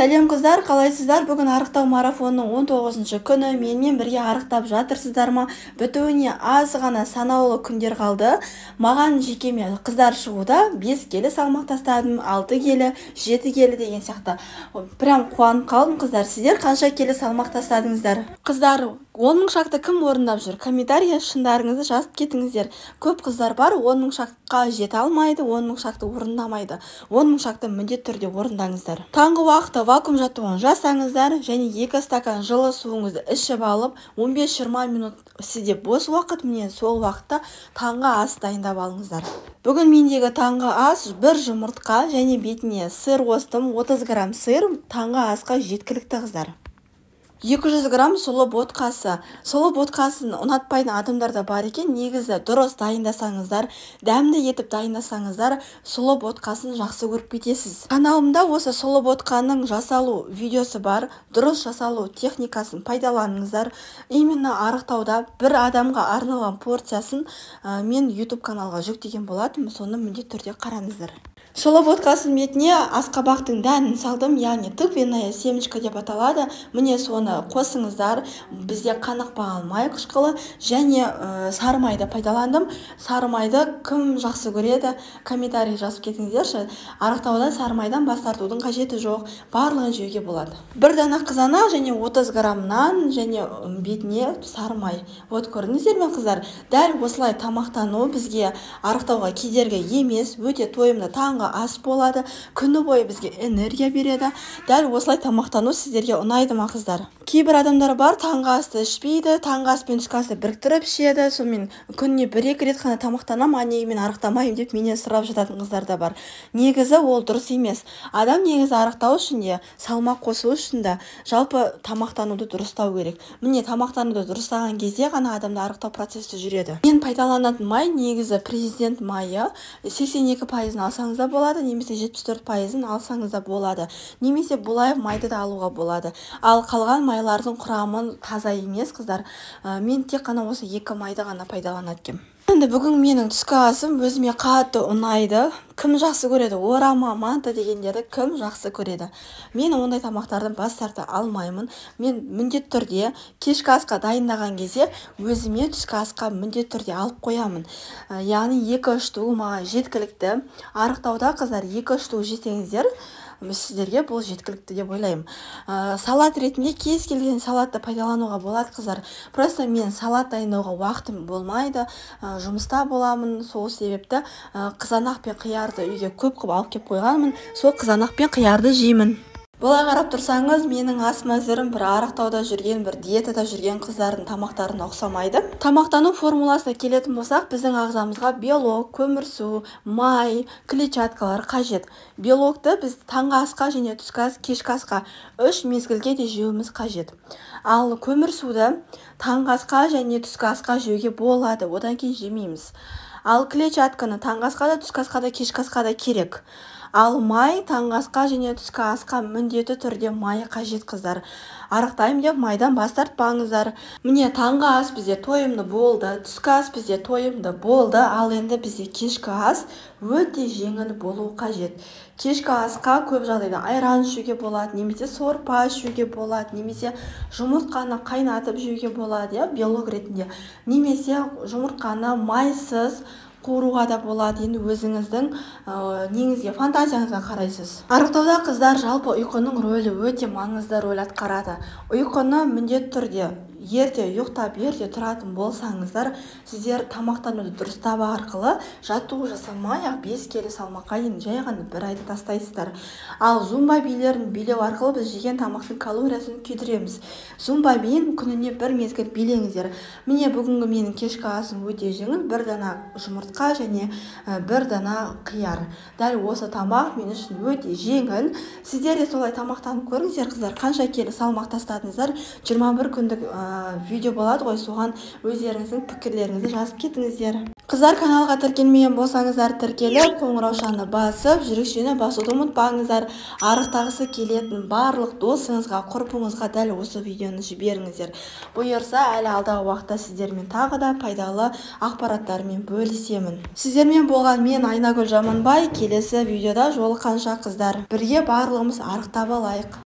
Сәлем қыздар, қалайсыздар? Бүгін арықтау марафонының 19-шы күні. Менімен бірге арықтап жатырсыздар ма? Бітуіне аз ғана санаулы күндер қалды. Маған жекеме қыздар шығуда 5 келі салмақ тастадым, 6 келі, 7 келі деген сияқты. Прям қуанып қалдым қыздар. Сіздер қанша келі салмақ тастадыңыздар? Қыздар, 10 мың шақты кім орындап жүр? Комментария шындарыңызды жазып кетіңіздер. Көп қыздар бар, 10 мың шаққа жете алмайды, 10 мың шақты орындамайды. 10 мың шақты міндетті түрде орындаңыздар. Таңғы уақытта вакуум жаттығуын жасаңыздар және 2 стакан жылы суыңызды ішіп алып, 15-20 минут сізде бос уақыт, міне сол уақытта таңғы ас дайындап алыңыздар. Бүгін мендегі таңғы ас 1 жұмыртқа және бетіне сыр қостым, 30 грамм сыр таңғы асқа жеткілікті қыздар. 200 грамм сұлы ботқасы. Сұлы ботқасын ұнатпайтын адамдар да бар екен. Негізі дұрыс дайындасаңыздар, дәмді етіп дайындасаңыздар, сұлы ботқасын жақсы көріп кетесіз. Каналымда осы сұлы ботқаның жасалу видеосы бар. Дұрыс жасалу техникасын пайдаланыңыздар. Именно арықтауда бір адамға арналған порциясын мен YouTube каналға жүктеген болатынмын. Соны міндетті түрде қараңыздар. Сұлы ботқасын бетіне асқабақтың дәнін салдым, яғни тыквенная семечка деп аталады. Міне соны қосыңыздар. Бізде қанықпаған май қышқылы және сары майды пайдаландым. Сары майды кім жақсы көреді? Комментарий жазып кетіңіздерші. Арықтауда сары майдан бас тартудың қажеті жоқ. Барлығын жеуге болады. 1 дана қызанақ және 30 грамм нан және бетіне сары май. Вот көрдіңіздер ме қыздар? Дәл осылай тамақтану бізге арықтауға кедергі емес, өте тойымды таңғы ас болады, күні бойы бізге энергия береді. Дәл осылай тамақтану сіздерге ұнайды ма қыздар? Кейбір адамдар бар, таңғы асты ішпейді, таңғы ас пен түскі асты біріктіріп ішеді, сонымен күніне 1-2 рет қана тамақтанам, неге мен арықтамаймын деп менен сұрап жататын қыздар да бар. Негізі ол дұрыс емес. Адам негізі арықтау үшін де, салмақ қосу үшін де жалпы тамақтануды дұрыстау керек. Міне тамақтануды дұрыстаған кезде ғана адамда арықтау процесі жүреді. Мен пайдаланатын май негізі президент майы, 82%-ын алсаңыз да болады, немесе 74%-ын алсаңыз да болады. Немесе булаев майды да алуға болады. Ал қалған майлардың құрамы таза емес қыздар. Мен тек қана осы 2 майды ғана пайдаланады екенмін. Енді бүгін менің түскі асым өзіме қатты ұнайды. Кім жақсы көреді? Орама, манта дегендерді кім жақсы көреді? Мен ондай тамақтардан бас тарта алмаймын. Мен міндетті түрде кешкі асқа дайындаған кезде өзіме түскі асқа міндетті түрде алып қоямын. Яғни 2-3 туы маған жеткілікті. Арықтауда қыздар 2-3 туы жесеңіздер, сіздерге бұл жеткілікті деп ойлаймын. Салат ретінде кез келген салатты пайдалануға болады қыздар. Просто мен салат дайындауға уақытым болмайды, жұмыста боламын, сол себепті қызанақ пен қиярды үйге көп алып кеп қойғанмын. Сол қызанақ пен қиярды жеймін. Бұлай қарап тұрсаңыз, менің ас мәзірім бір арықтауда жүрген, бір диетада жүрген қыздардың тамақтарына ұқсамайды. Тамақтану формуласына келетін болсақ, біздің ағзамызға белок, көмірсу, май, клетчаткалар қажет. Белокты біз таңғы асқа және түскі ас, кешкі асқа 3 мезгілге де жеуіміз қажет. Ал көмірсуды таңғы асқа және түскі асқа жеуге болады, одан кейін жемейміз. Ал клетчатканы таңғы асқа да, түскі асқа да, кешкі асқа да керек. Ал май таңғы асқа және түскі асқа міндетті түрде май қажет қыздар. Арықтаймын деп майдан бас тартпаңыздар. Міне таңғы ас бізде тойымды болды, түскі ас бізде тойымды болды, ал енді бізде кешкі ас өте жеңіл болу қажет. Кешкі асқа көп жағдайда айран ішуге болады, немесе сорпа ішуге болады, немесе жұмыртқаны қайнатып жеуге болады, белок ретінде. Немесе жұмыртқаны майсыз қуыруға да болады. Енді өзіңіздің неңізге, фантазияңызға қарайсыз. Арықтауда қыздар жалпы ұйқының рөлі өте маңызды рөл атқарады. Ұйқыны міндетті түрде ерте ұйықтап, ерте тұратын болсаңыздар, сіздер тамақтануды дұрыстау арқылы жаттығу жасамай 5 келі салмаққа дейін жай ғана 1 айда тастайсыздар. Ал зумба билерін билеу арқылы біз жеген тамақтың калориясын күйдіреміз. Зумба биін күніне 1 мезгіл билеңіздер. Міне бүгінгі менің кешкі асым өте жеңіл, 1 дана жұмыртқа және 1 дана қияр. Дәл осы тамақ мен үшін өте жеңіл. Сіздер де солай тамақтанып көріңіздер қыздар. Қанша келі салмақ тастадыңыздар? 21 күндік видео болады ғой, соған өздеріңіздің пікірлеріңізді жазып кетіңіздер. Қыздар, каналға тіркелмеген болсаңыздар тіркеліп, қоңыраушаны басып, жүрекшені басуды ұмытпаңыздар. Арықтағысы келетін барлық досыңызға, құрбыңызға дәл осы видеоны жіберіңіздер. Бұйырса, әлі алдағы уақытта сіздермен тағы да пайдалы ақпараттармен бөлісемін. Сіздермен болған мен Айнагүл Жаманбай. Келесі видеода жолыққанша қыздар, бірге барлығымыз арықтап алайық.